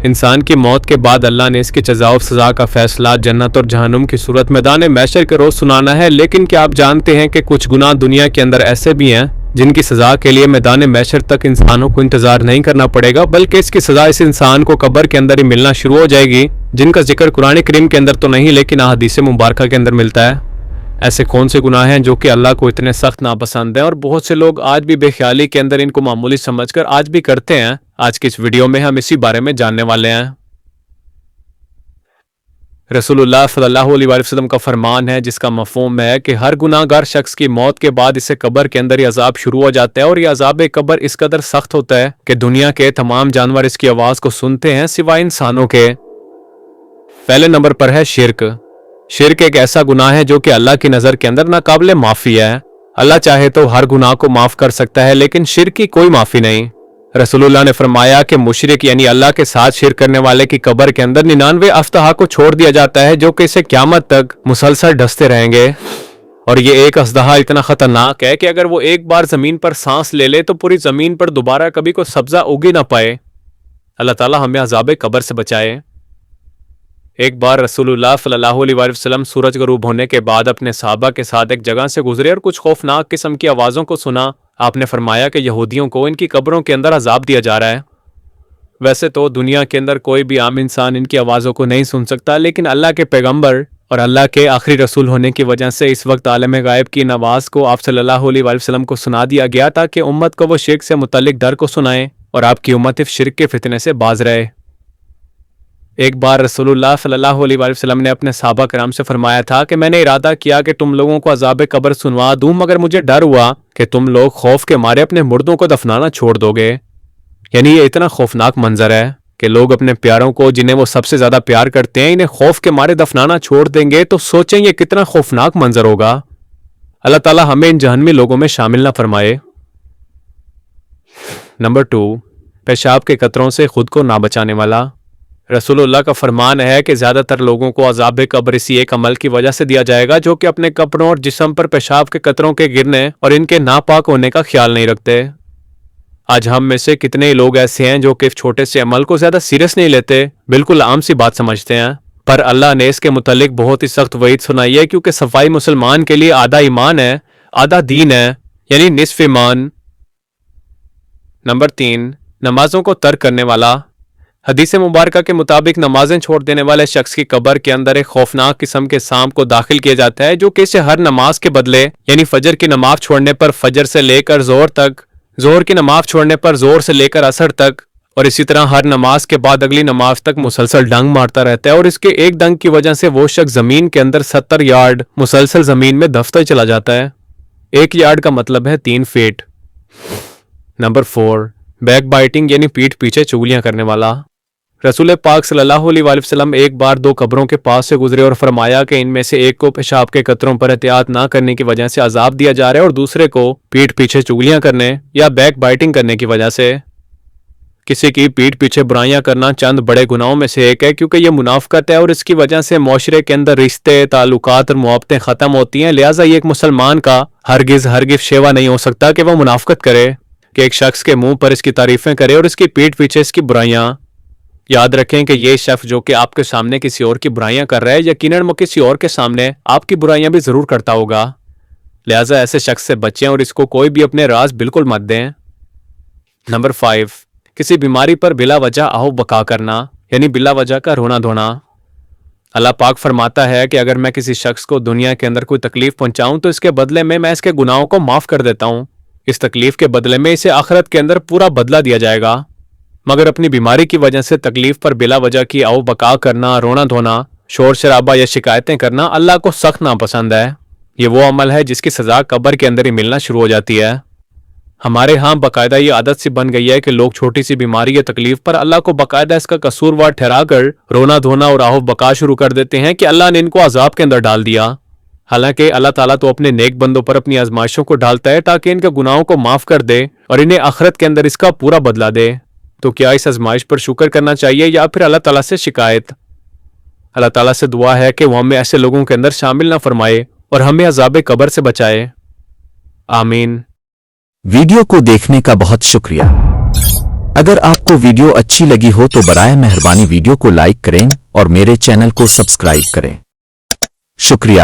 انسان کی موت کے بعد اللہ نے اس کی جزا و سزا کا فیصلہ جنت اور جہنم کی صورت میدان محشر کے روز سنانا ہے، لیکن کیا آپ جانتے ہیں کہ کچھ گناہ دنیا کے اندر ایسے بھی ہیں جن کی سزا کے لیے میدان محشر تک انسانوں کو انتظار نہیں کرنا پڑے گا، بلکہ اس کی سزا اس انسان کو قبر کے اندر ہی ملنا شروع ہو جائے گی، جن کا ذکر قرآن کریم کے اندر تو نہیں لیکن احادیث مبارکہ کے اندر ملتا ہے۔ ایسے کون سے گناہ ہیں جو کہ اللہ کو اتنے سخت ناپسند ہیں اور بہت سے لوگ آج بھی بے خیالی کے اندر ان کو معمولی سمجھ کر آج بھی کرتے ہیں؟ آج کی اس ویڈیو میں ہم اسی بارے میں جاننے والے ہیں۔ رسول اللہ صلی اللہ علیہ وسلم کا فرمان ہے جس کا مفہوم ہے کہ ہر گناہ گار شخص کی موت کے بعد اسے قبر کے اندر یہ عذاب شروع ہو جاتا ہے، اور یہ عذاب قبر اس قدر سخت ہوتا ہے کہ دنیا کے تمام جانور اس کی آواز کو سنتے ہیں سوائے انسانوں کے۔ پہلے نمبر پر ہے شرک۔ شرک ایک ایسا گناہ ہے جو کہ اللہ کی نظر کے اندر ناقابل معافی ہے۔ اللہ چاہے تو ہر گناہ کو معاف کر سکتا ہے، لیکن شرک کی کوئی معافی نہیں۔ رسول اللہ نے فرمایا کہ مشرک یعنی اللہ کے ساتھ شرک کرنے والے کی قبر کے اندر 99 اژدہا کو چھوڑ دیا جاتا ہے جو کہ اسے قیامت تک مسلسل ڈستے رہیں گے، اور یہ ایک اژدہا اتنا خطرناک ہے کہ اگر وہ ایک بار زمین پر سانس لے لے تو پوری زمین پر دوبارہ کبھی کوئی سبزہ اگ ہی نہ پائے۔ اللہ تعالی ہمیں عذاب قبر سے بچائے۔ ایک بار رسول اللہ صلی اللہ علیہ وسلم سورج غروب ہونے کے بعد اپنے صحابہ کے ساتھ ایک جگہ سے گزرے اور کچھ خوفناک قسم کی آوازوں کو سنا۔ آپ نے فرمایا کہ یہودیوں کو ان کی قبروں کے اندر عذاب دیا جا رہا ہے۔ ویسے تو دنیا کے اندر کوئی بھی عام انسان ان کی آوازوں کو نہیں سن سکتا، لیکن اللہ کے پیغمبر اور اللہ کے آخری رسول ہونے کی وجہ سے اس وقت عالم غائب کی ان آواز کو آپ صلی اللہ علیہ وسلم کو سنا دیا گیا تاکہ امت کو وہ شرک سے متعلق ڈر کو سنائیں اور آپ کی امت اس شرک کے فتنے سے باز رہے۔ ایک بار رسول اللہ صلی اللہ علیہ وسلم نے اپنے صحابہ کرام سے فرمایا تھا کہ میں نے ارادہ کیا کہ تم لوگوں کو عذاب قبر سنوا دوں، مگر مجھے ڈر ہوا کہ تم لوگ خوف کے مارے اپنے مردوں کو دفنانا چھوڑ دو گے۔ یعنی یہ اتنا خوفناک منظر ہے کہ لوگ اپنے پیاروں کو جنہیں وہ سب سے زیادہ پیار کرتے ہیں انہیں خوف کے مارے دفنانا چھوڑ دیں گے، تو سوچیں یہ کتنا خوفناک منظر ہوگا۔ اللہ تعالی ہمیں ان جہنمی لوگوں میں شامل نہ فرمائے۔ نمبر 2، پیشاب کے قطروں سے خود کو نہ بچانے والا۔ رسول اللہ کا فرمان ہے کہ زیادہ تر لوگوں کو عذاب قبر اسی ایک عمل کی وجہ سے دیا جائے گا جو کہ اپنے کپڑوں اور جسم پر پیشاب کے قطروں کے گرنے اور ان کے ناپاک ہونے کا خیال نہیں رکھتے۔ آج ہم میں سے کتنے لوگ ایسے ہیں جو کہ اس چھوٹے سے عمل کو زیادہ سیریس نہیں لیتے، بالکل عام سی بات سمجھتے ہیں، پر اللہ نے اس کے متعلق بہت ہی سخت وعید سنائی ہے، کیونکہ صفائی مسلمان کے لیے آدھا ایمان ہے، آدھا دین ہے، یعنی نصف ایمان۔ نمبر 3، نمازوں کو ترک کرنے والا۔ حدیث مبارکہ کے مطابق نمازیں چھوڑ دینے والے شخص کی قبر کے اندر ایک خوفناک قسم کے سانپ کو داخل کیا جاتا ہے جو کہ اسے ہر نماز کے بدلے یعنی فجر کی نماز چھوڑنے پر فجر سے لے کر ظہر تک، ظہر کی نماز چھوڑنے پر ظہر سے لے کر عصر تک، اور اسی طرح ہر نماز کے بعد اگلی نماز تک مسلسل ڈنگ مارتا رہتا ہے، اور اس کے ایک ڈنگ کی وجہ سے وہ شخص زمین کے اندر 70 یارڈ مسلسل زمین میں دفتا چلا جاتا ہے۔ 1 یارڈ کا مطلب ہے 3 فیٹ۔ نمبر 4، بیک بائٹنگ یعنی پیٹھ پیچھے چگلیاں کرنے والا۔ رسول پاک صلی اللہ علیہ وسلم ایک بار 2 قبروں کے پاس سے گزرے اور فرمایا کہ ان میں سے ایک کو پیشاب کے قطروں پر احتیاط نہ کرنے کی وجہ سے عذاب دیا جا رہا ہے، اور دوسرے کو پیٹھ پیچھے چگلیاں کرنے یا بیک بائٹنگ کرنے کی وجہ سے۔ کسی کی پیٹھ پیچھے برائیاں کرنا چند بڑے گناہوں میں سے ایک ہے، کیونکہ یہ منافقت ہے اور اس کی وجہ سے معاشرے کے اندر رشتے، تعلقات اور محبتیں ختم ہوتی ہیں، لہٰذا یہ ایک مسلمان کا ہرگز شیوا نہیں ہو سکتا کہ وہ منافقت کرے، کہ ایک شخص کے منہ پر اس کی تعریفیں کرے اور اس کی پیٹھ پیچھے اس کی برائیاں۔ یاد رکھیں کہ یہ شخص جو کہ آپ کے سامنے کسی اور کی برائیاں کر رہا ہے، یقیناً وہ کسی اور کے سامنے آپ کی برائیاں بھی ضرور کرتا ہوگا، لہٰذا ایسے شخص سے بچیں اور اس کو کوئی بھی اپنے راز بالکل مت دیں۔ نمبر 5، کسی بیماری پر بلا وجہ آہو بکا کرنا یعنی بلا وجہ کا رونا دھونا۔ اللہ پاک فرماتا ہے کہ اگر میں کسی شخص کو دنیا کے اندر کوئی تکلیف پہنچاؤں تو اس کے بدلے میں اس کے گناہوں کو معاف کر دیتا ہوں، اس تکلیف کے بدلے میں اسے آخرت کے اندر پورا بدلہ دیا جائے گا، مگر اپنی بیماری کی وجہ سے تکلیف پر بلا وجہ کی آؤ بکا کرنا، رونا دھونا، شور شرابہ یا شکایتیں کرنا اللہ کو سخت ناپسند ہے۔ یہ وہ عمل ہے جس کی سزا قبر کے اندر ہی ملنا شروع ہو جاتی ہے۔ ہمارے ہاں باقاعدہ یہ عادت سی بن گئی ہے کہ لوگ چھوٹی سی بیماری یا تکلیف پر اللہ کو باقاعدہ اس کا قصوروار ٹھہرا کر رونا دھونا اور آہو بکا شروع کر دیتے ہیں کہ اللہ نے ان کو عذاب کے اندر ڈال دیا، حالانکہ اللہ تعالیٰ تو اپنے نیک بندوں پر اپنی آزمائشوں کو ڈالتا ہے تاکہ ان کے گناہوں کو معاف کر دے اور انہیں آخرت کے اندر اس کا پورا بدلہ دے۔ تو کیا اس آزمائش پر شکر کرنا چاہیے یا پھر اللہ تعالیٰ سے شکایت؟ اللہ تعالیٰ سے دعا ہے کہ وہ ہمیں ایسے لوگوں کے اندر شامل نہ فرمائے اور ہمیں عذاب قبر سے بچائے، آمین۔ ویڈیو کو دیکھنے کا بہت شکریہ۔ اگر آپ کو ویڈیو اچھی لگی ہو تو برائے مہربانی ویڈیو کو لائک کریں اور میرے چینل کو سبسکرائب کریں۔ شکریہ۔